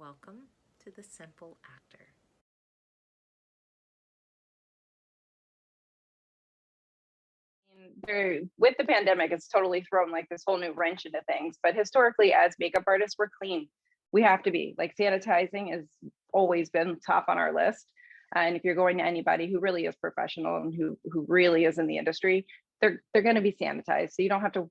Welcome to The Simple Actor. With the pandemic, it's totally thrown like this whole new wrench into things. But historically, as makeup artists, we're clean. We have to be. Like, sanitizing has always been top on our list. And if you're going to anybody who really is professional and who really is in the industry, they're going to be sanitized. So you don't have to,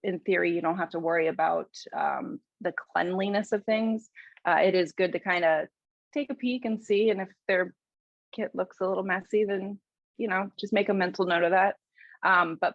in theory, you don't have to worry about the cleanliness of things. It is good to kind of take a peek and see, and if their kit looks a little messy, then just make a mental note of that. But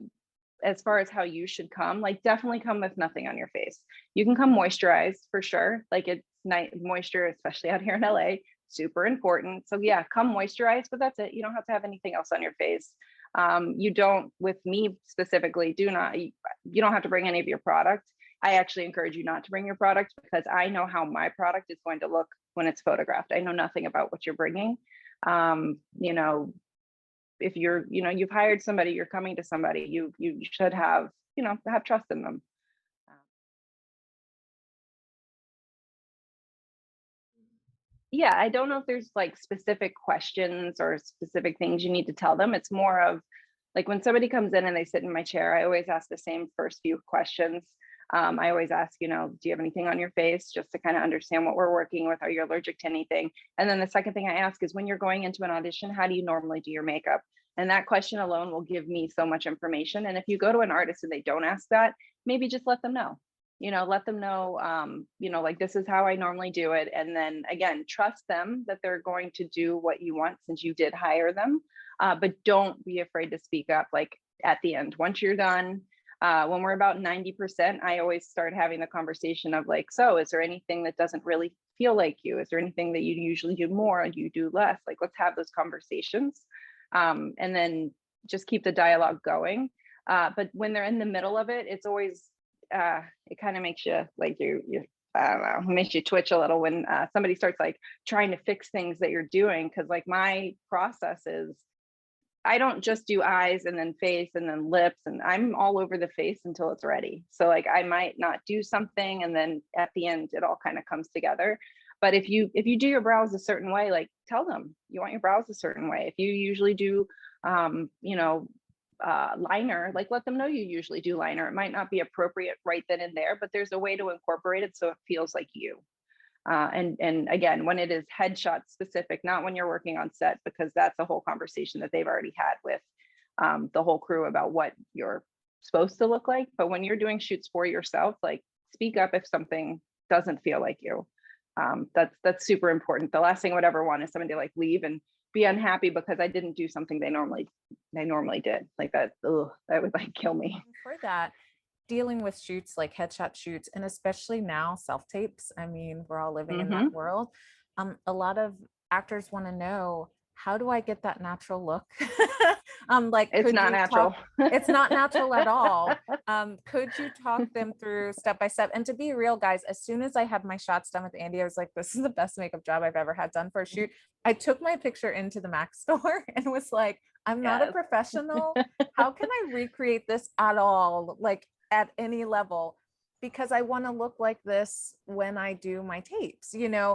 as far as how you should come, like, definitely come with nothing on your face. You can come moisturized for sure. Like, it's night moisture, especially out here in LA, super important. So yeah, come moisturized, but that's it. You don't have to have anything else on your face. You don't, with me specifically, you don't have to bring any of your product. I actually encourage you not to bring your product because I know how my product is going to look when it's photographed. I know nothing about what you're bringing. You know, if you've hired somebody, you're coming to somebody, you should have trust in them. Yeah, I don't know if there's like specific questions or specific things you need to tell them. It's more of like when somebody comes in and they sit in my chair, I always ask the same first few questions. I always ask, do you have anything on your face, just to kind of understand what we're working with. Are you allergic to anything? And then the second thing I ask is, when you're going into an audition, how do you normally do your makeup? And that question alone will give me so much information. And if you go to an artist and they don't ask that, maybe just let them know. Let them know, like, this is how I normally do it. And then again, trust them that they're going to do what you want since you did hire them. But don't be afraid to speak up, like, at the end, once you're done. When we're about 90%, I always start having the conversation of like, so is there anything that doesn't really feel like you? Is there anything that you usually do more and you do less? Like, let's have those conversations. And then just keep the dialogue going. But when they're in the middle of it, it's always, it kind of makes you like I don't know, it makes you twitch a little when somebody starts like trying to fix things that you're doing. Cause like, my process is, I don't just do eyes and then face and then lips, and I'm all over the face until it's ready. So like, I might not do something and then at the end it all kind of comes together. But if you do your brows a certain way, like, tell them you want your brows a certain way. If you usually do liner, like, let them know you usually do liner. It might not be appropriate right then and there, but there's a way to incorporate it so it feels like you. And again, when it is headshot specific, not when you're working on set, because that's a whole conversation that they've already had with the whole crew about what you're supposed to look like. But when you're doing shoots for yourself, like, speak up if something doesn't feel like you. That's super important. The last thing I would ever want is somebody to like leave and be unhappy because I didn't do something they normally did. Like that. Ugh, that would like kill me. For that, dealing with shoots like headshot shoots, and especially now self tapes, I mean, we're all living in that world. A lot of actors want to know, how do I get that natural look? Like, it's not natural. It's not natural at all. Could you talk them through step by step? And to be real, guys, as soon as I had my shots done with Andie, I was like, this is the best makeup job I've ever had done for a shoot. I took my picture into the Mac store and was like, I'm not a professional. How can I recreate this at all? Like, at any level, because I want to look like this when I do my tapes, Yeah.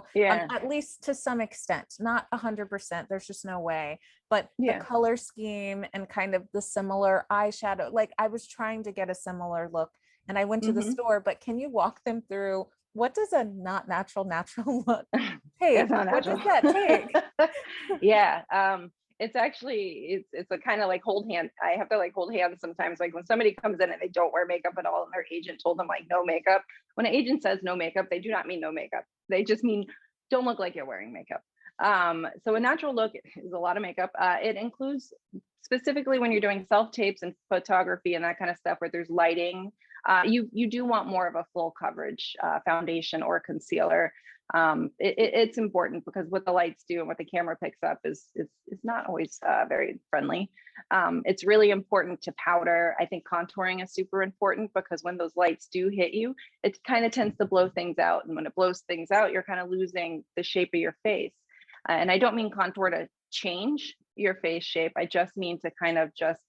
At least to some extent, not 100%. There's just no way. But Yeah. the color scheme and kind of the similar eyeshadow, like, I was trying to get a similar look and I went to the store, but can you walk them through, what does a not natural look take? What does that take? Yeah. It's actually, it's a kind of like hold hand. I have to like hold hands sometimes. Like, when somebody comes in and they don't wear makeup at all and their agent told them like no makeup. When an agent says no makeup, they do not mean no makeup. They just mean don't look like you're wearing makeup. So a natural look is a lot of makeup. It includes, specifically when you're doing self tapes and photography and that kind of stuff where there's lighting, you do want more of a full coverage foundation or concealer. It's important because what the lights do and what the camera picks up is not always very friendly. It's really important to powder. I think contouring is super important because when those lights do hit you, it kind of tends to blow things out. And when it blows things out, you're kind of losing the shape of your face. And I don't mean contour to change your face shape. I just mean to kind of just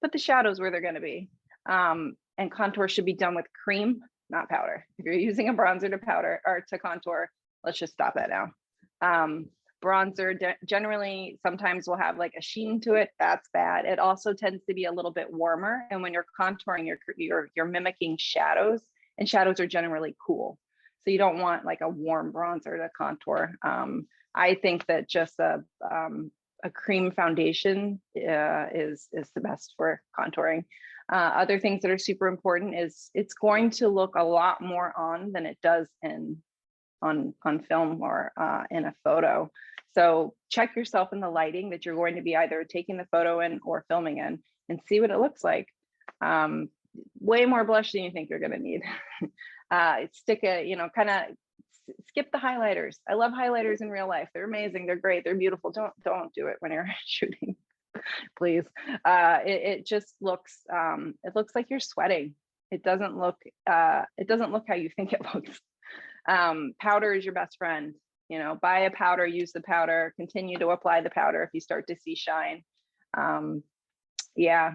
put the shadows where they're going to be. And contour should be done with cream, not powder. If you're using a bronzer to powder or to contour, let's just stop that now. Bronzer generally sometimes will have like a sheen to it. That's bad. It also tends to be a little bit warmer. And when you're contouring, you're mimicking shadows, and shadows are generally cool. So you don't want like a warm bronzer to contour. I think that just a cream foundation is the best for contouring. Other things that are super important is it's going to look a lot more on than it does on film or in a photo. So check yourself in the lighting that you're going to be either taking the photo in or filming in, and see what it looks like. Way more blush than you think you're going to need. Stick a, kind of skip the highlighters. I love highlighters in real life. They're amazing. They're great. They're beautiful. Don't do it when you're shooting, please. It just looks, it looks like you're sweating. It doesn't look how you think it looks. Powder is your best friend. Buy a powder, use the powder, continue to apply the powder if you start to see shine. Yeah.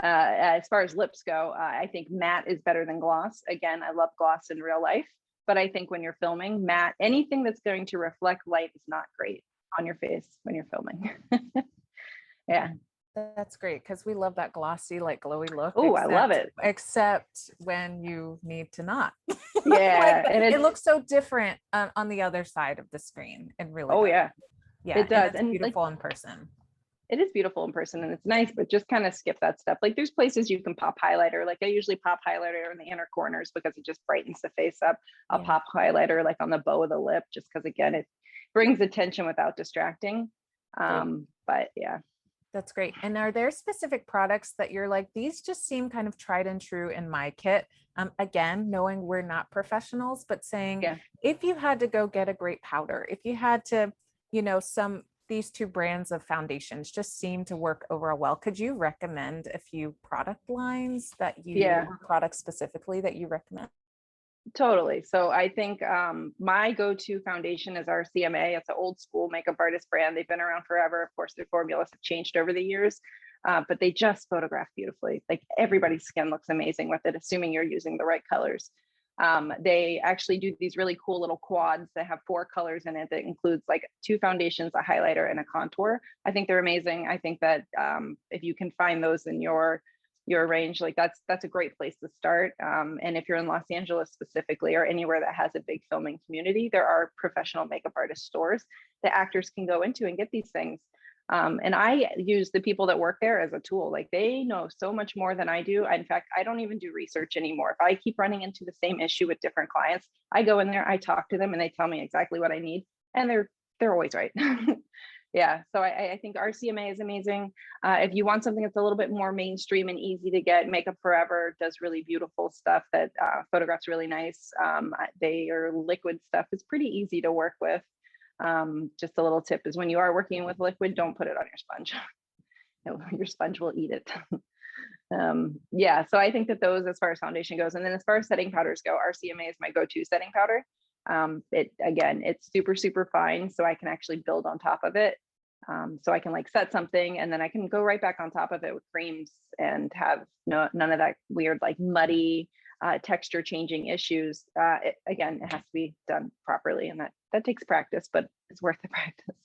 As far as lips go, I think matte is better than gloss. Again, I love gloss in real life, but I think when you're filming, matte, anything that's going to reflect light is not great on your face when you're filming. Yeah. That's great, because we love that glossy, like glowy look. Oh, I love it. Except when you need to not. Yeah. Like, and it looks so different on the other side of the screen. It really Oh, does. yeah. Yeah, It does. it's And beautiful in person. It is beautiful in person and it's nice, but just kind of skip that stuff. Like there's places you can pop highlighter. Like I usually pop highlighter in the inner corners because it just brightens the face up. I'll pop highlighter like on the bow of the lip, just because again, it brings attention without distracting. But yeah. That's great. And are there specific products that you're like, these just seem kind of tried and true in my kit? Again, knowing we're not professionals, but saying, if you had to go get a great powder, if you had to, these two brands of foundations just seem to work overall well. Could you recommend a few product lines that or products specifically that you recommend? Totally. So I think my go-to foundation is our CMA. It's an old school makeup artist brand. They've been around forever. Of course, their formulas have changed over the years, but they just photograph beautifully. Like everybody's skin looks amazing with it, assuming you're using the right colors. They actually do these really cool little quads that have 4 colors in it that includes like 2 foundations, a highlighter, and a contour. I think they're amazing. I think that if you can find those in your range, like that's a great place to start. And if you're in Los Angeles specifically, or anywhere that has a big filming community, there are professional makeup artist stores that actors can go into and get these things. And I use the people that work there as a tool. Like they know so much more than I do. In fact, I don't even do research anymore. If I keep running into the same issue with different clients, I go in there, I talk to them, and they tell me exactly what I need, and they're always right. Yeah, so I think RCMA is amazing. If you want something that's a little bit more mainstream and easy to get, Makeup Forever does really beautiful stuff that photographs really nice. Their liquid stuff is pretty easy to work with. Just a little tip is when you are working with liquid, don't put it on your sponge. Your sponge will eat it. Yeah, so I think that those, as far as foundation goes, and then as far as setting powders go, RCMA is my go-to setting powder. It's super fine, so I can actually build on top of it. So I can like set something and then I can go right back on top of it with creams and have none of that weird like muddy texture changing issues. It has to be done properly, and that takes practice, but it's worth the practice.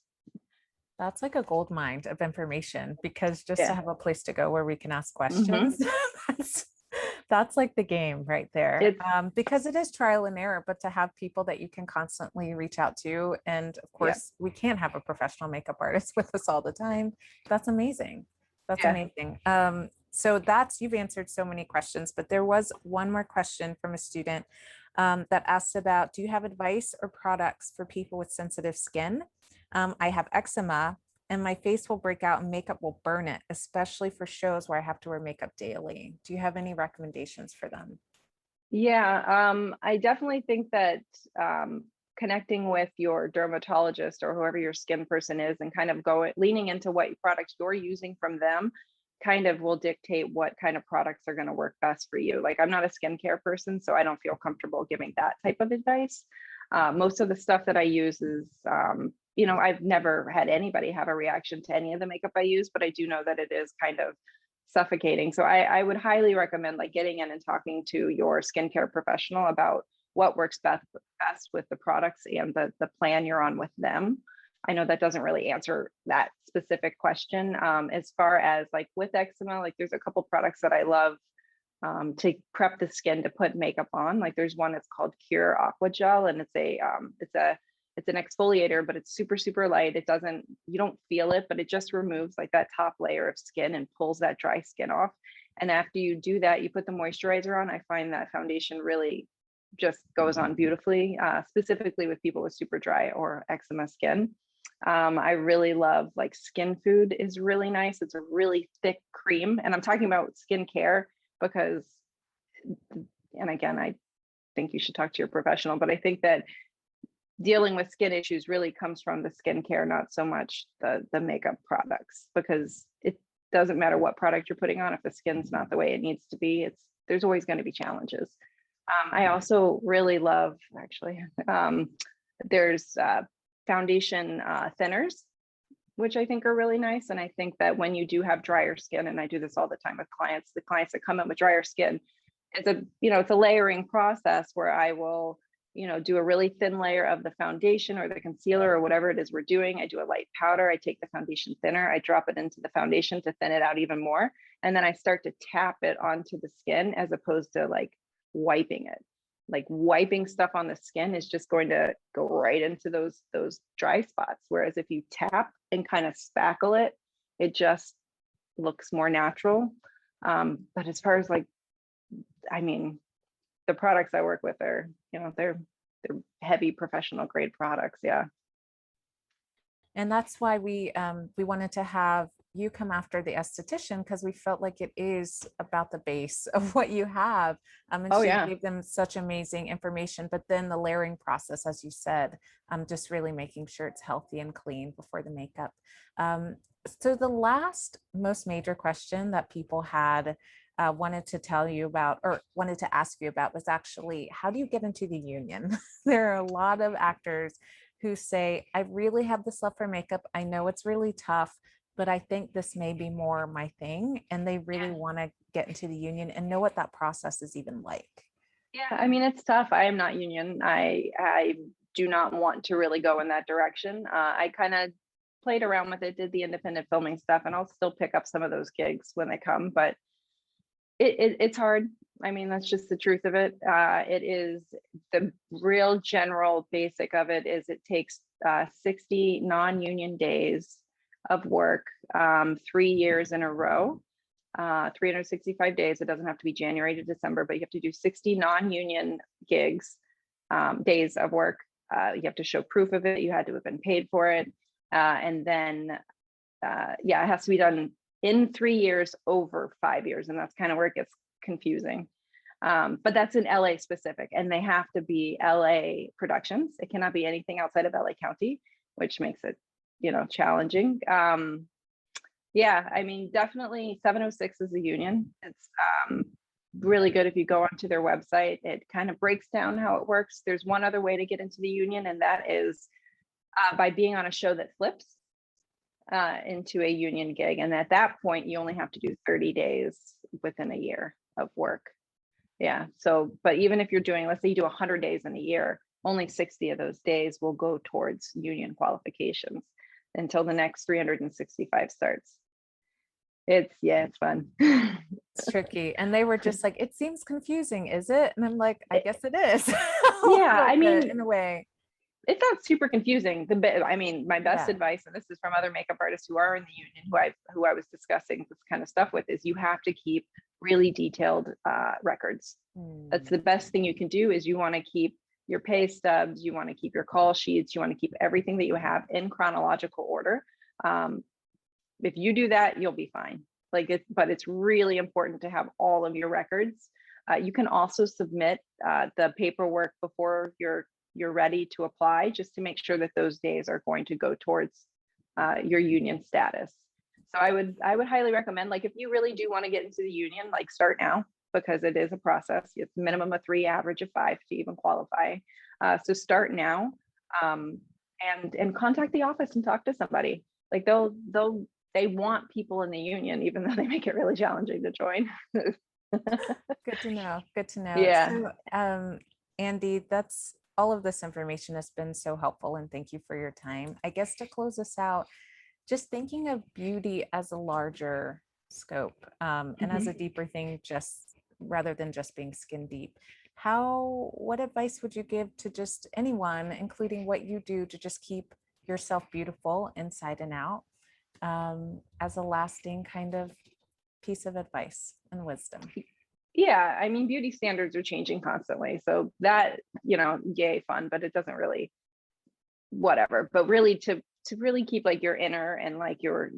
That's like a gold mine of information, because just to have a place to go where we can ask questions, that's like the game right there. Because it is trial and error, but to have people that you can constantly reach out to, and of course we can't have a professional makeup artist with us all the time. That's amazing. That's amazing. So you've answered so many questions, but there was one more question from a student that asked about, do you have advice or products for people with sensitive skin? I have eczema and my face will break out and makeup will burn it, especially for shows where I have to wear makeup daily. Do you have any recommendations for them? Yeah, I definitely think that connecting with your dermatologist or whoever your skin person is and kind of leaning into what products you're using from them kind of will dictate what kind of products are going to work best for you. Like I'm not a skincare person, so I don't feel comfortable giving that type of advice. Most of the stuff that I use is, I've never had anybody have a reaction to any of the makeup I use, but I do know that it is kind of suffocating. So I would highly recommend like getting in and talking to your skincare professional about what works best with the products and the plan you're on with them. I know that doesn't really answer that specific question. As far as like with eczema, like there's a couple products that I love to prep the skin to put makeup on. Like there's one that's called Cure Aqua Gel, and it's an exfoliator, but it's super, super light. It doesn't, you don't feel it, but it just removes like that top layer of skin and pulls that dry skin off. And after you do that, you put the moisturizer on. I find that foundation really just goes on beautifully, specifically with people with super dry or eczema skin. I really love like Skin Food is really nice. It's a really thick cream, and I'm talking about skincare because, and again, I think you should talk to your professional, but I think that dealing with skin issues really comes from the skincare, not so much the makeup products, because it doesn't matter what product you're putting on if the skin's not the way it needs to be. There's always going to be challenges. I also really love, actually, there's foundation thinners, which I think are really nice. And I think that when you do have drier skin, and I do this all the time with clients, the clients that come in with drier skin, it's a layering process where I will, do a really thin layer of the foundation or the concealer or whatever it is we're doing. I do a light powder. I take the foundation thinner. I drop it into the foundation to thin it out even more. And then I start to tap it onto the skin as opposed to like wiping it. Like wiping stuff on the skin is just going to go right into those dry spots. Whereas if you tap and kind of spackle it, it just looks more natural. But as far as like, I mean, the products I work with are, they're heavy professional grade products. Yeah. And that's why we wanted to have you come after the esthetician, because we felt like it is about the base of what you have. And she gave them such amazing information, but then the layering process, as you said, just really making sure it's healthy and clean before the makeup. So the last most major question that people had wanted to tell you about, or wanted to ask you about, was actually, how do you get into the union? There are a lot of actors who say, I really have this love for makeup. I know it's really tough, but I think this may be more my thing. And they really want to get into the union and know what that process is even like. Yeah, I mean, it's tough. I am not union. I do not want to really go in that direction. I kind of played around with it, did the independent filming stuff, and I'll still pick up some of those gigs when they come, but it's hard. I mean, that's just the truth of it. It is the real general basic of it is it takes 60 non-union days of work, 3 years in a row, 365 days. It doesn't have to be January to December, but you have to do 60 non-union gigs, days of work. You have to show proof of it. You had to have been paid for it. And then, it has to be done in 3 years over 5 years. And that's kind of where it gets confusing. But that's in LA specific, and they have to be LA productions. It cannot be anything outside of LA County, which makes it, challenging. I mean, definitely 706 is the union. It's really good if you go onto their website. It kind of breaks down how it works. There's one other way to get into the union, and that is by being on a show that flips into a union gig. And at that point, you only have to do 30 days within a year of work. Yeah. So, but even if you're doing, let's say you do 100 days in a year, only 60 of those days will go towards union qualifications until the next 365 starts. It's fun. It's tricky. And they were just like, it seems confusing, is it? And I'm like, I guess it is. Yeah, I mean, in a way. It's not super confusing. I mean, my best advice, and this is from other makeup artists who are in the union, who I was discussing this kind of stuff with, is you have to keep really detailed records. That's the best thing you can do. Is you want to keep your pay stubs, you want to keep your call sheets, you want to keep everything that you have in chronological order. If you do that, you'll be fine. But it's really important to have all of your records. You can also submit the paperwork before you're ready to apply, just to make sure that those days are going to go towards your union status. So I would highly recommend, like, if you really do want to get into the union, like, start now, because it is a process. It's minimum of 3, average of 5 to even qualify. So start now, and contact the office and talk to somebody. Like, they want people in the union, even though they make it really challenging to join. Good to know. Yeah. So, Andie, that's all of this information has been so helpful, and thank you for your time. I guess to close us out, just thinking of beauty as a larger scope, and as a deeper thing, just rather than just being skin deep. What advice would you give to just anyone, including what you do, to just keep yourself beautiful inside and out, as a lasting kind of piece of advice and wisdom? Yeah, I mean, beauty standards are changing constantly. So that, yay, fun, but it doesn't really, whatever. But really to really keep like your inner and like your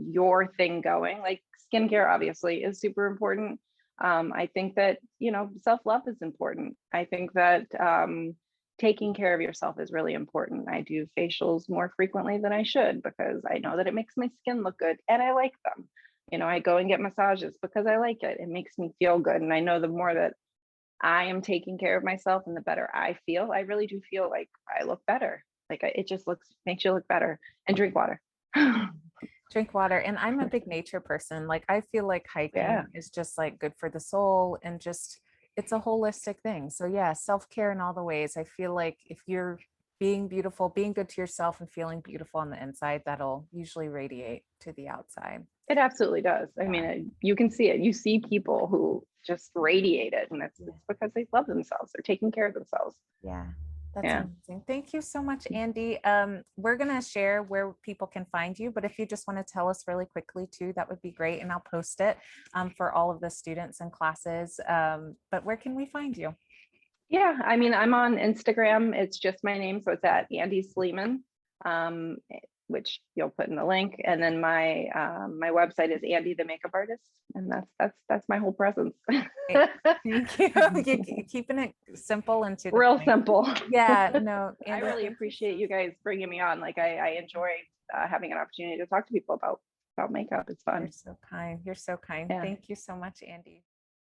thing going, like skincare obviously is super important. I think that, self-love is important. I think that taking care of yourself is really important. I do facials more frequently than I should because I know that it makes my skin look good and I like them. I go and get massages because I like it. It makes me feel good. And I know the more that I am taking care of myself and the better I feel, I really do feel like I look better. Like it just makes you look better. And drink water. Drink water. And I'm a big nature person. Like I feel like hiking Yeah. is just like good for the soul, and just it's a holistic thing. So yeah, self-care in all the ways. I feel like if you're being beautiful, being good to yourself and feeling beautiful on the inside, that'll usually radiate to the outside. It absolutely does. I mean, you can see it. You see people who just radiate it, and it's because they love themselves. They're taking care of themselves. Yeah, that's Yeah. amazing. Thank you so much, Andie. We're gonna share where people can find you, but if you just want to tell us really quickly too, that would be great, and I'll post it for all of the students and classes. But where can we find you? Yeah, I mean, I'm on Instagram. It's just my name, so it's at Andie Sleeman, which you'll put in the link. And then my my website is Andie the Makeup Artist, and that's my whole presence. Thank you. You're keeping it simple and to the Real point. simple. Yeah, no, I really appreciate you guys bringing me on. Like I enjoy having an opportunity to talk to people about makeup. It's fun. You're so kind. You're so kind. Yeah. Thank you so much, Andie.